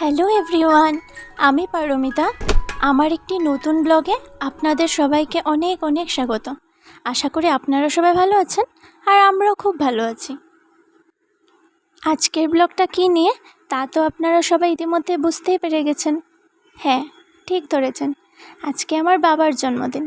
Hello everyone, আমি পারমিতা। আমার একটি নতুন ব্লগে আপনাদের সবাইকে অনেক অনেক স্বাগত। আশা করি আপনারা সবাই ভালো আছেন আর আমরাও খুব ভালো আছি। আজকের ব্লগটা কী নিয়ে তা তো আপনারা সবাই ইতিমধ্যে বুঝতেই পেরে গেছেন। হ্যাঁ, ঠিক ধরেছেন, আজকে আমার বাবার জন্মদিন।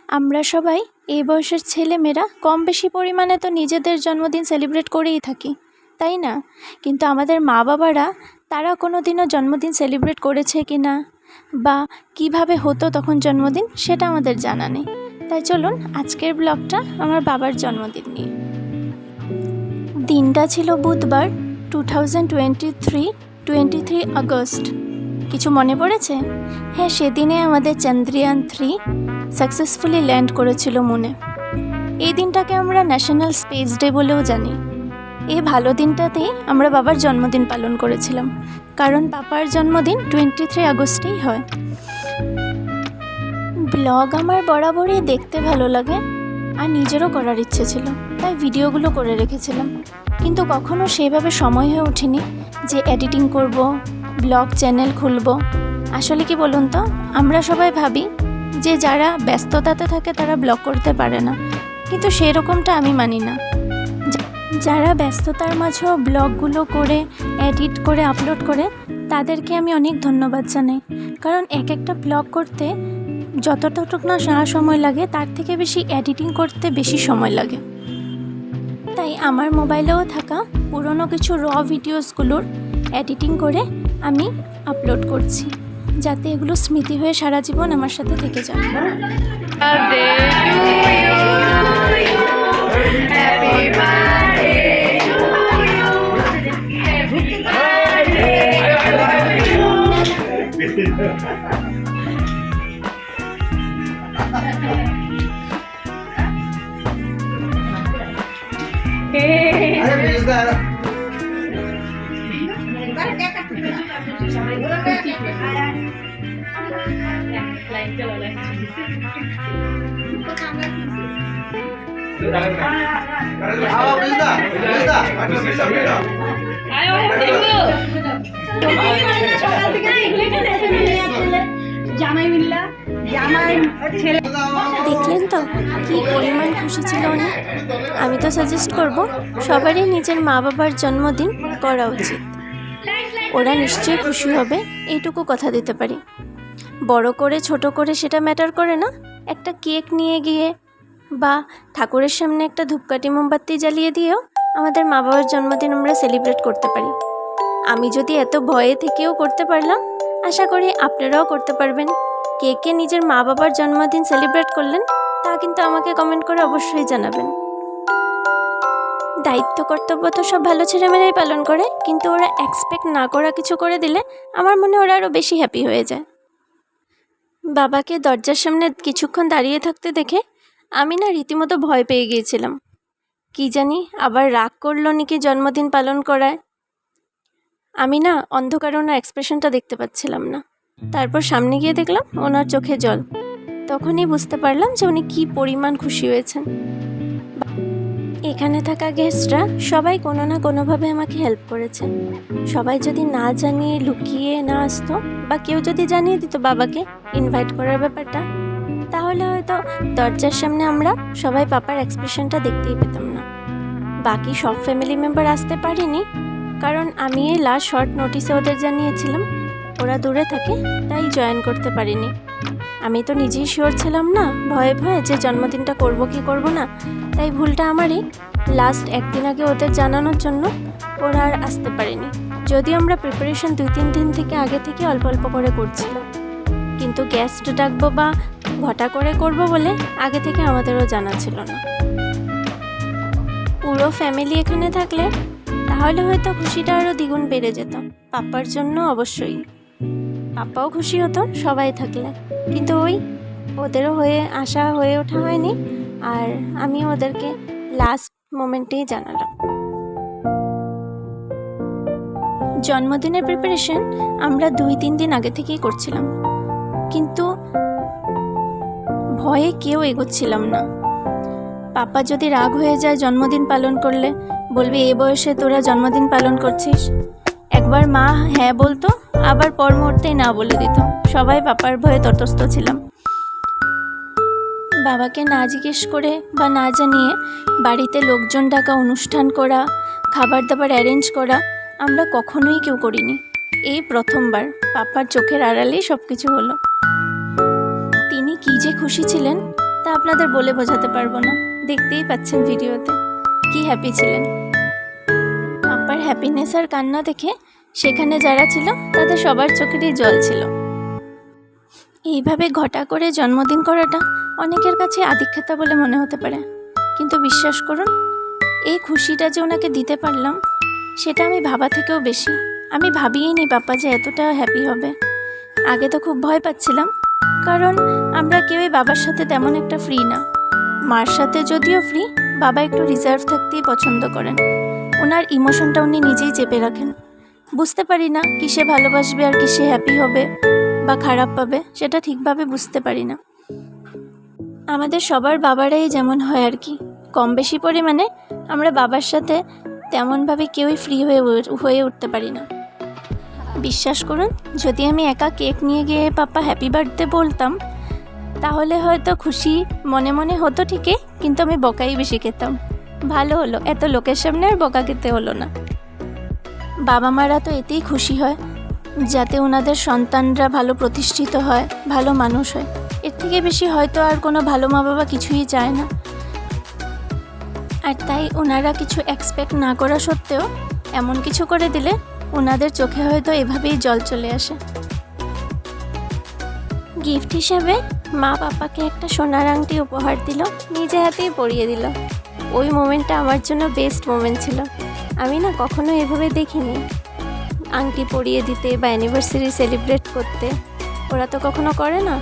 আমরা সবাই এই বয়সের ছেলেমেয়েরা কম বেশি পরিমাণে তো নিজেদের জন্মদিন সেলিব্রেট করেই থাকি, তাই না? কিন্তু আমাদের মা বাবারা তারা কোনো দিনও জন্মদিন সেলিব্রেট করেছে কি না বা কিভাবে হতো তখন জন্মদিন, সেটা আমাদের জানা নেই। তাই চলুন আজকের ব্লগটা আমার বাবার জন্মদিন নিয়ে। দিনটা ছিল বুধবার, 2023 আগস্ট। কিছু মনে পড়েছে? হ্যাঁ, সেদিনে আমাদের চন্দ্রয়ান 3 সাকসেসফুলি ল্যান্ড করেছিল মুনে। এই দিনটাকে আমরা ন্যাশনাল স্পেস ডে বলেও জানি। এই ভালো দিনটাতেই আমরা বাবার জন্মদিন পালন করেছিলাম, কারণ পাপার জন্মদিন 23 আগস্টেই হয়। ব্লগ আমার বরাবরই দেখতে ভালো লাগে আর নিজেরও করার ইচ্ছে ছিল, তাই ভিডিওগুলো করে রেখেছিলাম। কিন্তু কখনো সেইভাবে সময় হয়ে ওঠেনি যে এডিটিং করব, ব্লগ চ্যানেল খুলব। আসলে কি বলুন তো, আমরা সবাই ভাবি যে যারা ব্যস্ততাতে থাকে তারা ব্লগ করতে পারে না, কিন্তু সেই রকমটা আমি মানি না। যারা ব্যস্ততার মাঝেও ব্লগগুলো করে এডিট করে আপলোড করে তাদেরকে আমি অনেক ধন্যবাদ জানাই, কারণ এক একটা ব্লগ করতে যতটুকু না সময় লাগে তার থেকে বেশি এডিটিং করতে বেশি সময় লাগে। তাই আমার মোবাইলেও থাকা পুরনো কিছু র ভিডিওসগুলোর এডিটিং করে আমি আপলোড করছি, যাতে এগুলো স্মৃতি হয়ে সারা জীবন আমার সাথে থেকে যায়। দেখলেন তো কি পরিমাণ খুশি ছিল উনি। আমি তো সাজেস্ট করব সবারই নিজের মা বাবার জন্মদিন করা উচিত। ওরা নিশ্চয়ই খুশি হবে, এইটুকু কথা দিতে পারি। বড় করে ছোট করে সেটা ম্যাটার করে না, একটা কেক নিয়ে গিয়ে বা ঠাকুরের সামনে একটা ধূপকাঠি মোমবাতি জ্বালিয়ে দিয়েও আমাদের মা বাবার জন্মদিন আমরা সেলিব্রেট করতে পারি। আমি যদি এত ভয়ে থেকেও করতে পারলাম, আশা করি আপনারাও করতে পারবেন। কে কে নিজের মা বাবার জন্মদিন সেলিব্রেট করলেন তা কিন্তু আমাকে কমেন্ট করে অবশ্যই জানাবেন। দায়িত্ব কর্তব্য তো সব ভালো ছেলেমেয়েরাই পালন করে, কিন্তু ওরা এক্সপেক্ট না করা কিছু করে দিলে আমার মনে ওরা আরও বেশি হ্যাপি হয়ে যায়। বাবাকে দরজার সামনে কিছুক্ষণ দাঁড়িয়ে থাকতে দেখে আমি না রীতিমতো ভয় পেয়ে গিয়েছিলাম। কি জানি আবার রাগ করলো নাকি জন্মদিন পালন করায়। আমি না অন্ধকারে ওনার এক্সপ্রেশনটা দেখতে পাচ্ছিলাম না। তারপর সামনে গিয়ে দেখলাম ওনার চোখে জল। তখনই বুঝতে পারলাম যে উনি কী পরিমাণ খুশি হয়েছেন। এখানে থাকা গেস্টরা সবাই কোনো না কোনোভাবে আমাকে হেল্প করেছে। সবাই যদি না জানিয়ে লুকিয়ে না আসতো বা কেউ যদি জানিয়ে দিত বাবাকে ইনভাইট করার ব্যাপারটা, তাহলে হয়তো দরজার সামনে আমরা সবাই পাপার এক্সপ্রেশনটা দেখতেই পেতাম না। বাকি সব ফ্যামিলি মেম্বার আসতে পারিনি, কারণ আমি এই লাস্ট শর্ট নোটিসে ওদের জানিয়েছিলাম। ওরা দূরে থাকে, তাই জয়েন করতে পারিনি। আমি তো নিজেই শিওর ছিলাম না, ভয়ে ভয়ে যে জন্মদিনটা করব কি করব না, তাই ভুলটা আমারই। লাস্ট একদিন আগে ওদের জানানোর জন্য ওরা আর আসতে পারেনি, যদিও আমরা প্রিপারেশন 2-3 দিন থেকে আগে থেকে অল্প অল্প করে করছিলাম। কিন্তু গেস্ট ডাকবো বা ঘটা করে করব বলে আগে থেকে আমাদেরও জানা ছিল না। পুরো ফ্যামিলি এখানে থাকলে তাহলে হয়তো খুশিটা আরও দ্বিগুণ বেড়ে যেত। পাপার জন্য অবশ্যই, পাপাও খুশি হতো সবাই থাকলে, কিন্তু ওদেরও হয়ে ওঠা হয়নি। আর আমি ওদেরকে লাস্ট মোমেন্টেই জানালাম। জন্মদিনের প্রিপারেশন আমরা 2-3 দিন আগে থেকেই করছিলাম, কিন্তু ভয়ে কেউ এগোচ্ছিলাম না। পাপা যদি রাগ হয়ে যায় জন্মদিন পালন করলে, বলবে এ বয়সে তোরা জন্মদিন পালন করছিস। একবার মা হ্যাঁ বলতো, আবার পর মুহূর্তেই না বলে দিত। সবাই পাপার ভয়ে তটস্থ ছিলাম। বাবাকে না জিজ্ঞেস করে বা না জানিয়ে বাড়িতে লোকজন ডাকা, অনুষ্ঠান করা, খাবার দাবার অ্যারেঞ্জ করা আমরা কখনোই কেউ করিনি। এই প্রথমবার পাপার চোখের আড়ালেই সব কিছু হলো। তিনি কী যে খুশি ছিলেন তা আপনাদের বলে বোঝাতে পারবো না। দেখতেই পাচ্ছেন ভিডিওতে কি হ্যাপি ছিলেন। পাপার হ্যাপিনেস আর কান্না দেখে সেখানে যারা ছিল তাদের সবার চোখেরই জল ছিল। এইভাবে ঘটা করে জন্মদিন করাটা অনেকের কাছে আদিক্ষেতা বলে মনে হতে পারে, কিন্তু বিশ্বাস করুন, এই খুশিটা যে ওনাকে দিতে পারলাম সেটা আমি ভাবা থেকেও বেশি। আমি ভাবিইনি পাপা যে এতটা হ্যাপি হবে। আগে তো খুব ভয় পাচ্ছিলাম, কারণ আমরা কেউই বাবার সাথে তেমন একটা ফ্রি না। মার সাথে যদিও ফ্রি, বাবা একটু রিজার্ভ থাকতেই পছন্দ করেন। ওনার ইমোশনটা উনি নিজেই চেপে রাখেন। বুঝতে পারি না কিসে ভালোবাসবে আর কিসে হ্যাপি হবে বা খারাপ পাবে, সেটা ঠিকভাবে বুঝতে পারি না। আমাদের সবার বাবারাই যেমন হয় আর কি, কম বেশি পরিমাণে আমরা বাবার সাথে তেমনভাবে কেউই ফ্রি হয়ে উঠতে পারি না। বিশ্বাস করুন, যদি আমি একা কেক নিয়ে গিয়ে পাপা হ্যাপি বার্থডে বলতাম তাহলে হয়তো খুশি মনে মনে হতো ঠিকই, কিন্তু আমি বকাই বেশি খেতাম। ভালো হলো, এত লোকের সামনে আর বকা খেতে হলো না। বাবা মারা তো এতেই খুশি হয় যাতে ওনাদের সন্তানরা ভালো প্রতিষ্ঠিত হয়, ভালো মানুষ হয়। এর থেকে বেশি হয়তো আর কোনো ভালো মা বাবা কিছুই চায় না। আর তাই ওনারা কিছু এক্সপেক্ট না করা সত্ত্বেও এমন কিছু করে দিলে ওনাদের চোখে হয়তো এভাবেই জল চলে আসে। গিফট হিসাবে মা পাপাকে একটা সোনার আংটি উপহার দিল, নিজে হাতেই পরিয়ে দিল। ওই মোমেন্টটা আমার জন্য বেস্ট মোমেন্ট ছিল। আমি না কখনো এভাবে দেখিনি আংটি পরিয়ে দিতে বা অ্যানিভার্সারি সেলিব্রেট করতে। ওরা তো কখনো করে না।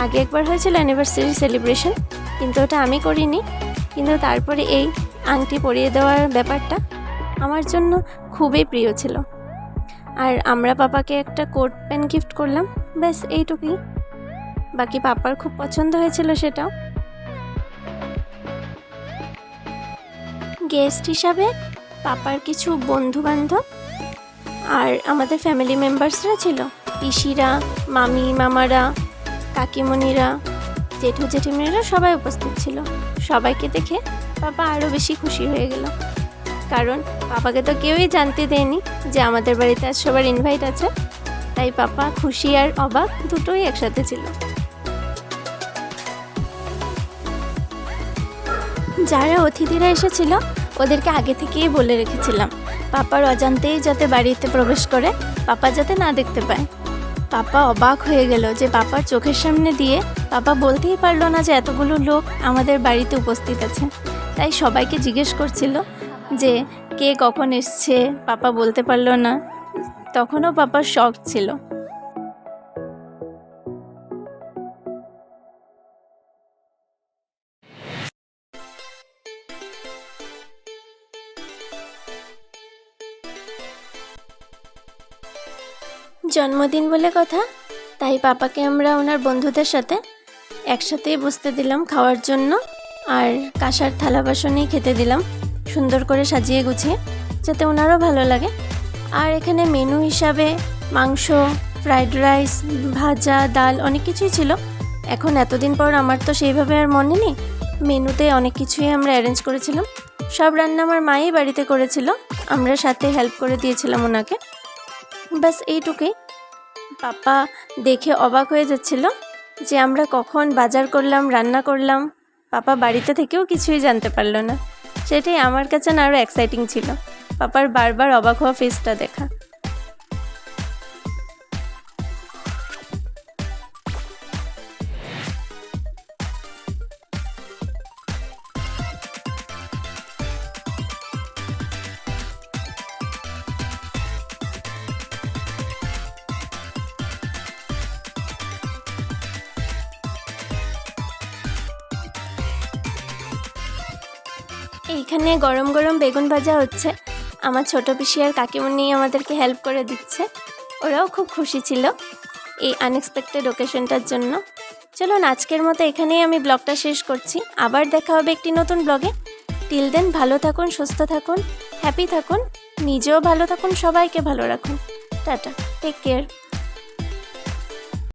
আগে একবার হয়েছিল অ্যানিভার্সারি সেলিব্রেশন, কিন্তু ওটা আমি করিনি। কিন্তু তারপরে এই আংটি পরিয়ে দেওয়ার ব্যাপারটা আমার জন্য খুবই প্রিয় ছিল। আর আমরা পাপাকে একটা কোট পেন গিফট করলাম, ব্যাস এইটুকুই। বাকি পাপার খুব পছন্দ হয়েছিল সেটাও। গেস্ট হিসাবে পাপার কিছু বন্ধু বান্ধব আর আমাদের ফ্যামিলি মেম্বার্সরা ছিল। পিসিরা, মামি মামারা, কাকিমণিরা, জেঠু জেঠিমণিরা সবাই উপস্থিত ছিল। সবাইকে দেখে পাপা আরও বেশি খুশি হয়ে গেল, কারণ পাপাকে তো কেউই জানতে দেয়নি যে আমাদের বাড়িতে আজ সবার ইনভাইট আছে। তাই পাপা খুশি আর অবাক দুটোই একসাথে ছিল। যারা অতিথিরা এসেছিল ওদেরকে আগে থেকেই বলে রেখেছিলাম পাপার অজান্তেই যাতে বাড়িতে প্রবেশ করে, পাপা যাতে না দেখতে পায়। পাপা অবাক হয়ে গেল যে পাপার চোখের সামনে দিয়ে পাপা বলতেই পারলো না যে এতগুলো লোক আমাদের বাড়িতে উপস্থিত আছে। তাই সবাইকে জিজ্ঞেস করছিল যে কে কখন এসছে, পাপা বলতে পারলো না। তখনও পাপার শখ ছিল। জন্মদিন বলে কথা, তাই পাপাকে আমরা ওনার বন্ধুদের সাথে একসাথেই বসতে দিলাম খাওয়ার জন্য। আর কাঁসার থালা বাসনেই খেতে দিলাম, সুন্দর করে সাজিয়ে গুছিয়ে, যাতে ওনারও ভালো লাগে। আর এখানে মেনু হিসাবে মাংস, ফ্রাইড রাইস, ভাজা, ডাল অনেক কিছুই ছিল। এখন এতদিন পর আমার তো সেইভাবে আর মনে নেই। মেনুতে অনেক কিছুই আমরা অ্যারেঞ্জ করেছিলাম। সব রান্না আমার মাই বাড়িতে করেছিল, আমরা সাথে হেল্প করে দিয়েছিলাম ওনাকে। ব্যাস এইটুকুই। পাপা দেখে অবাক হয়ে যাচ্ছিল যে আমরা কখন বাজার করলাম, রান্না করলাম। পাপা বাড়িতে থেকেও কিছুই জানতে পারলো না। সেটাই আমার কাছে না আরও এক্সাইটিং ছিল, পাপার বারবার অবাক হওয়া ফেসটা দেখা। এইখানে গরম গরম বেগুন ভাজা হচ্ছে। আমার ছোট পিসি আর কাকিমণি আমাদেরকে হেল্প করে দিচ্ছে। ওরাও খুব খুশি ছিল এই আনএক্সপেক্টেড ওকেশনটার জন্য। চলুন আজকের মতো এখানেই আমি ব্লগটা শেষ করছি। আবার দেখা হবে একটি নতুন ব্লগে। টিল দেন ভালো থাকুন, সুস্থ থাকুন, হ্যাপি থাকুন। নিজেও ভালো থাকুন, সবাইকে ভালো রাখুন। Tata, take care.